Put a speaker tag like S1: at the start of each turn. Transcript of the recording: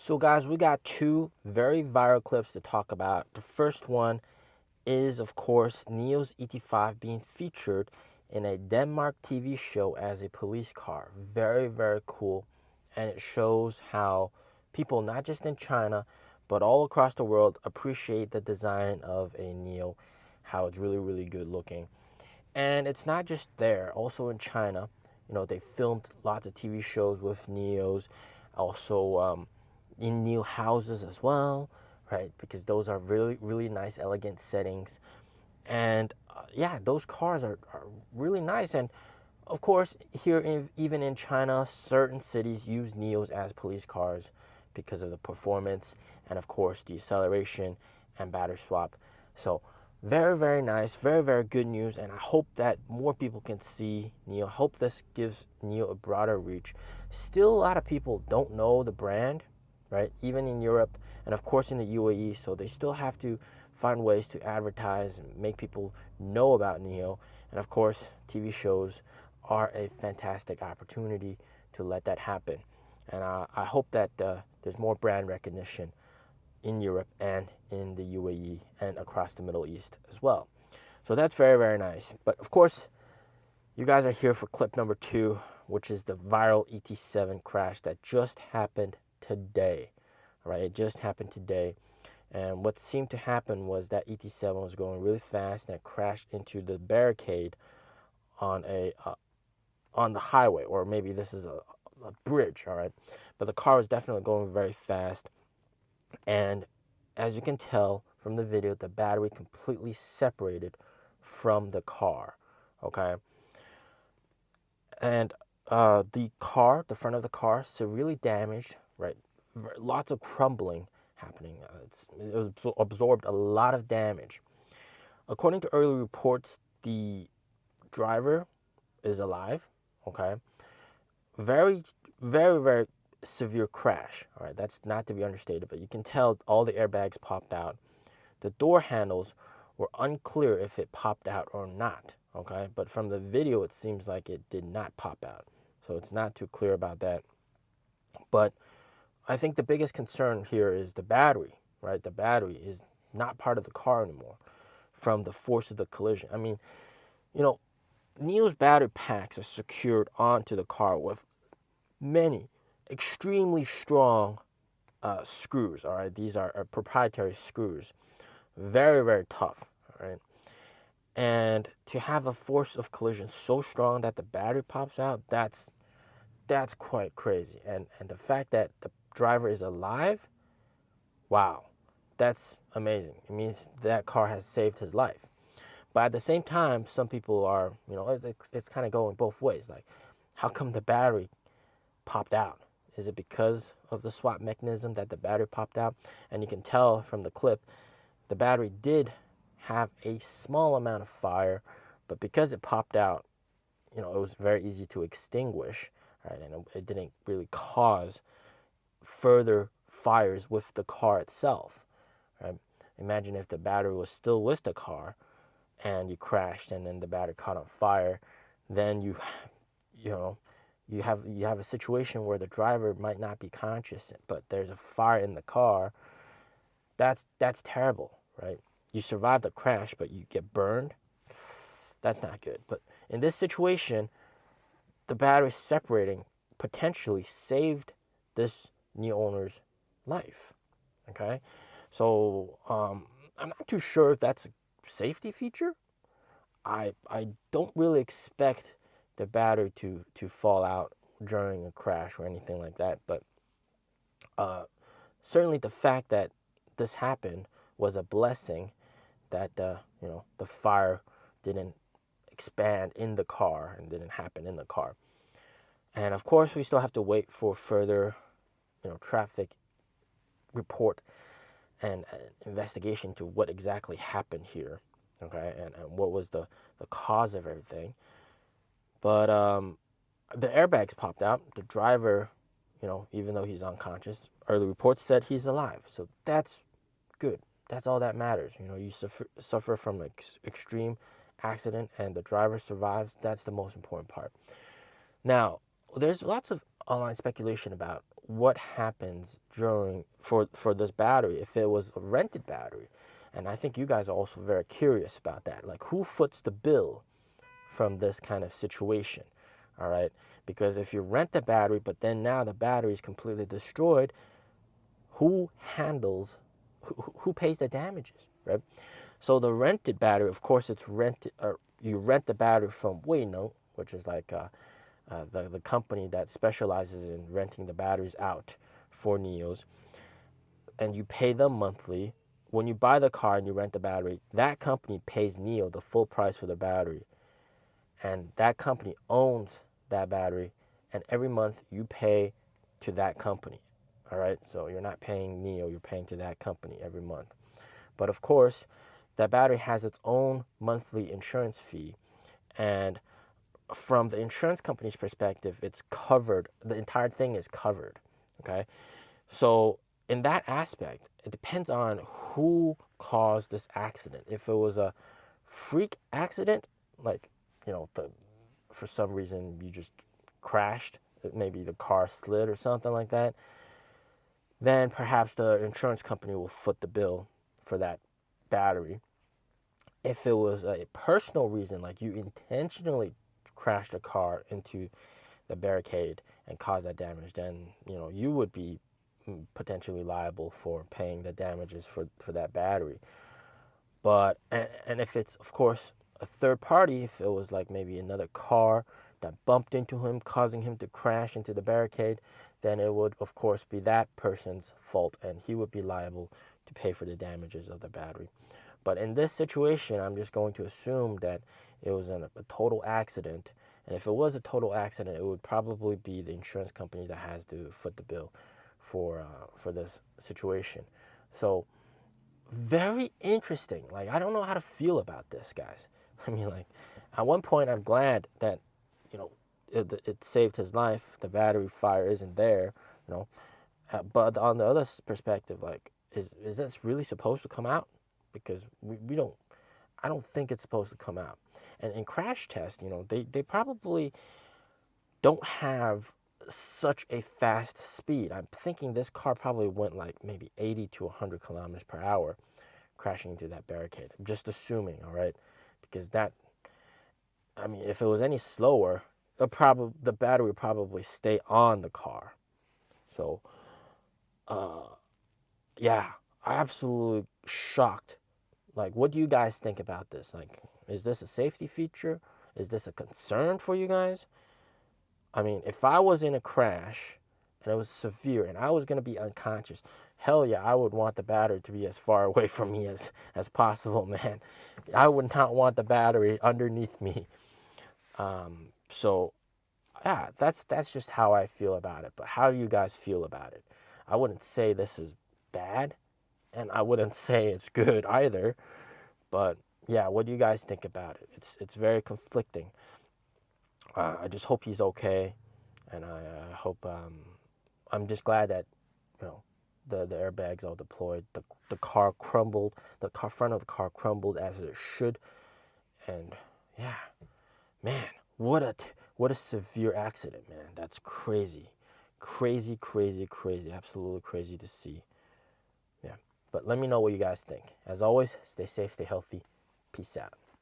S1: So guys, we got two very viral clips to talk about. The first one is, of course, NIO's ET5 being featured in a Denmark TV show as a police car. Very, very cool. And it shows how people, not just in China, but all across the world, appreciate the design of a NIO, how it's really, really good looking. And it's not just there, also in China, they filmed lots of TV shows with NIOs, also in NIO houses as well, right? Because those are really, really nice, elegant settings. And yeah, those cars are really nice. And of course, even in China, certain cities use NIOs as police cars because of the performance and, of course, the acceleration and battery swap. So very, very nice, very, very good news. And I hope that more people can see NIO. I hope this gives NIO a broader reach. Still, a lot of people don't know the brand, right? Even in Europe and, of course, in the UAE. So they still have to find ways to advertise and make people know about NIO. And, of course, TV shows are a fantastic opportunity to let that happen. And I hope that there's more brand recognition in Europe and in the UAE and across the Middle East as well. So that's very, very nice. But of course, you guys are here for clip number 2, which is the viral ET7 crash that just happened today. All right, it just happened today. And what seemed to happen was that ET7 was going really fast and it crashed into the barricade on the highway, or maybe this is a bridge, all right? But the car was definitely going very fast. And as you can tell from the video, the battery completely separated from the car, okay? And the front of the car, severely damaged, right? Lots of crumbling happening. It absorbed a lot of damage. According to early reports, the driver is alive, okay? Very, very, very severe crash, all right? That's not to be understated, but you can tell all the airbags popped out. The door handles were unclear if it popped out or not, okay? But from the video, it seems like it did not pop out. So it's not too clear about that. But I think the biggest concern here is the battery, right? The battery is not part of the car anymore from the force of the collision. I mean, NIO's battery packs are secured onto the car with many extremely strong screws, all right? These are proprietary screws. Very, very tough, all right? And to have a force of collision so strong that the battery pops out, that's quite crazy. And the fact that the driver is alive, wow, that's amazing. It means that car has saved his life. But at the same time, some people are, it's kind of going both ways. Like, how come the battery popped out? Is it because of the swap mechanism that the battery popped out? And you can tell from the clip, the battery did have a small amount of fire, but because it popped out, it was very easy to extinguish, right? And it didn't really cause further fires with the car itself, right? Imagine if the battery was still with the car and you crashed and then the battery caught on fire, then you have a situation where the driver might not be conscious, but there's a fire in the car. That's terrible, right? You survive the crash, but you get burned. That's not good. But in this situation, the battery separating potentially saved this new owner's life, okay? So I'm not too sure if that's a safety feature. I don't really expect the battery to fall out during a crash or anything like that, but certainly the fact that this happened was a blessing, that the fire didn't expand in the car and didn't happen in the car. And of course, we still have to wait for further traffic report and investigation to what exactly happened here, okay, and what was the cause of everything. But the airbags popped out. The driver, even though he's unconscious, early reports said he's alive. So that's good. That's all that matters. You suffer from an extreme accident and the driver survives. That's the most important part. Now, there's lots of online speculation about what happens for this battery if it was a rented battery. And I think you guys are also very curious about that. Like, who foots the bill from this kind of situation? All right, because if you rent the battery, but then now the battery is completely destroyed, who pays the damages, right? So the rented battery, of course, it's rented, or you rent the battery from Wayno, which is like the company that specializes in renting the batteries out for NIOs, and you pay them monthly. When you buy the car and you rent the battery, that company pays NIO the full price for the battery, and that company owns that battery, and every month you pay to that company. All right, so you're not paying NIO, you're paying to that company every month. But of course, that battery has its own monthly insurance fee, and from the insurance company's perspective, it's covered. The entire thing is covered. Okay, so in that aspect, it depends on who caused this accident. If it was a freak accident, like, for some reason you just crashed, maybe the car slid or something like that, then perhaps the insurance company will foot the bill for that battery. If it was a personal reason, like you intentionally crashed a car into the barricade and caused that damage, then you would be potentially liable for paying the damages for that battery. But and if it's, of course, a third party, if it was like maybe another car that bumped into him, causing him to crash into the barricade, then it would, of course, be that person's fault, and he would be liable to pay for the damages of the battery. But in this situation, I'm just going to assume that it was a total accident. And if it was a total accident, it would probably be the insurance company that has to foot the bill for this situation. So very interesting. Like, I don't know how to feel about this, guys. I mean, like, at one point, I'm glad that it saved his life. The battery fire isn't there, but on the other perspective, like, is this really supposed to come out? Because I don't think it's supposed to come out. And in crash tests, they probably don't have such a fast speed. I'm thinking this car probably went like maybe 80 to 100 kilometers per hour crashing into that barricade. I'm just assuming, all right? Because if it was any slower, the battery would probably stay on the car. So, yeah, absolutely shocked. Like, what do you guys think about this? Like, is this a safety feature? Is this a concern for you guys? I mean, if I was in a crash and it was severe and I was going to be unconscious, hell yeah, I would want the battery to be as far away from me as possible, man. I would not want the battery underneath me. So, yeah, that's just how I feel about it. But how do you guys feel about it? I wouldn't say this is bad, and I wouldn't say it's good either. But yeah, what do you guys think about it? It's very conflicting. I just hope he's okay, and I hope I'm just glad that the airbags all deployed. The car crumbled. The front of the car crumbled as it should, and yeah, man, what a severe accident, man. That's crazy, crazy, crazy, crazy, absolutely crazy to see. Yeah, but let me know what you guys think. As always, stay safe, stay healthy. Peace out.